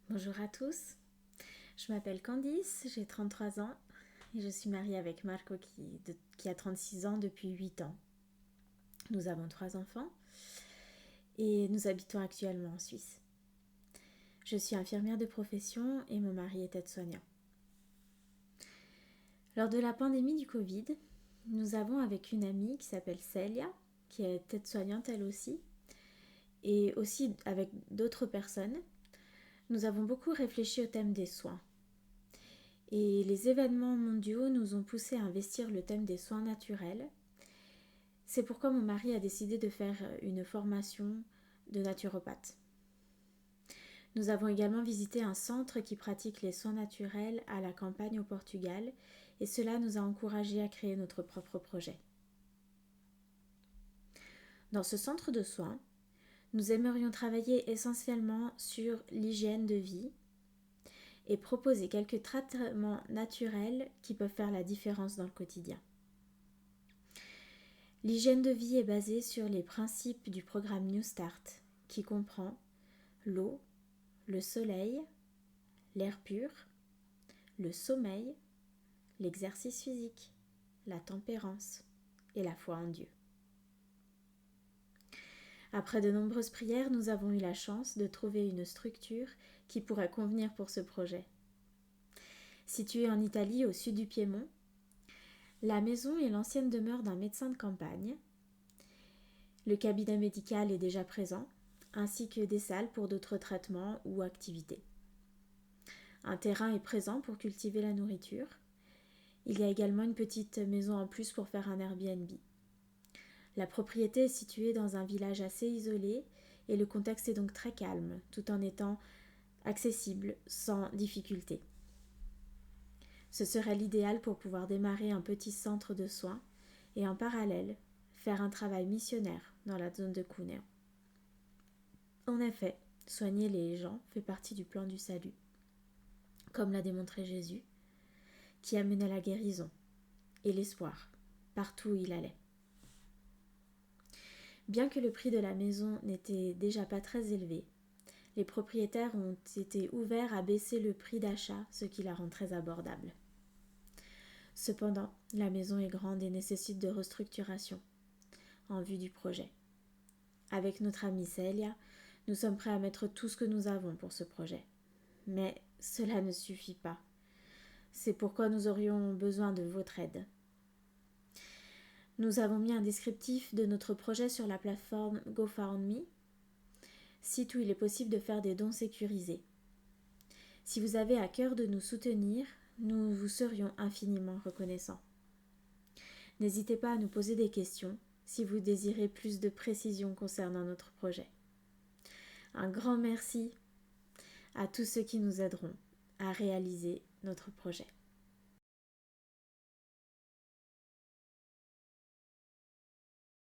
Bonjour à tous, je m'appelle Candice, j'ai 33 ans et je suis mariée avec Marco qui a 36 ans depuis 8 ans. Nous avons 3 enfants et nous habitons actuellement en Suisse. Je suis infirmière de profession et mon mari est aide-soignant. Lors de la pandémie du Covid, nous avons avec une amie qui s'appelle Célia, qui est aide-soignante elle aussi, et aussi avec d'autres personnes, nous avons beaucoup réfléchi au thème des soins. Et les événements mondiaux nous ont poussés à investir le thème des soins naturels. C'est pourquoi mon mari a décidé de faire une formation de naturopathe. Nous avons également visité un centre qui pratique les soins naturels à la campagne au Portugal et cela nous a encouragés à créer notre propre projet. Dans ce centre de soins, nous aimerions travailler essentiellement sur l'hygiène de vie et proposer quelques traitements naturels qui peuvent faire la différence dans le quotidien. L'hygiène de vie est basée sur les principes du programme New Start, qui comprend l'eau, le soleil, l'air pur, le sommeil, l'exercice physique, la tempérance et la foi en Dieu. Après de nombreuses prières, nous avons eu la chance de trouver une structure qui pourrait convenir pour ce projet. Située en Italie, au sud du Piémont, la maison est l'ancienne demeure d'un médecin de campagne. Le cabinet médical est déjà présent, ainsi que des salles pour d'autres traitements ou activités. Un terrain est présent pour cultiver la nourriture. Il y a également une petite maison en plus pour faire un Airbnb. La propriété est située dans un village assez isolé et le contexte est donc très calme, tout en étant accessible sans difficulté. Ce serait l'idéal pour pouvoir démarrer un petit centre de soins et en parallèle faire un travail missionnaire dans la zone de Cuneo. En effet, soigner les gens fait partie du plan du salut, comme l'a démontré Jésus, qui amenait la guérison et l'espoir partout où il allait. Bien que le prix de la maison n'était déjà pas très élevé, les propriétaires ont été ouverts à baisser le prix d'achat, ce qui la rend très abordable. Cependant, la maison est grande et nécessite de restructuration en vue du projet. Avec notre amie Célia, nous sommes prêts à mettre tout ce que nous avons pour ce projet. Mais cela ne suffit pas. C'est pourquoi nous aurions besoin de votre aide. Nous avons mis un descriptif de notre projet sur la plateforme GoFundMe, site où il est possible de faire des dons sécurisés. Si vous avez à cœur de nous soutenir, nous vous serions infiniment reconnaissants. N'hésitez pas à nous poser des questions si vous désirez plus de précisions concernant notre projet. Un grand merci à tous ceux qui nous aideront à réaliser notre projet.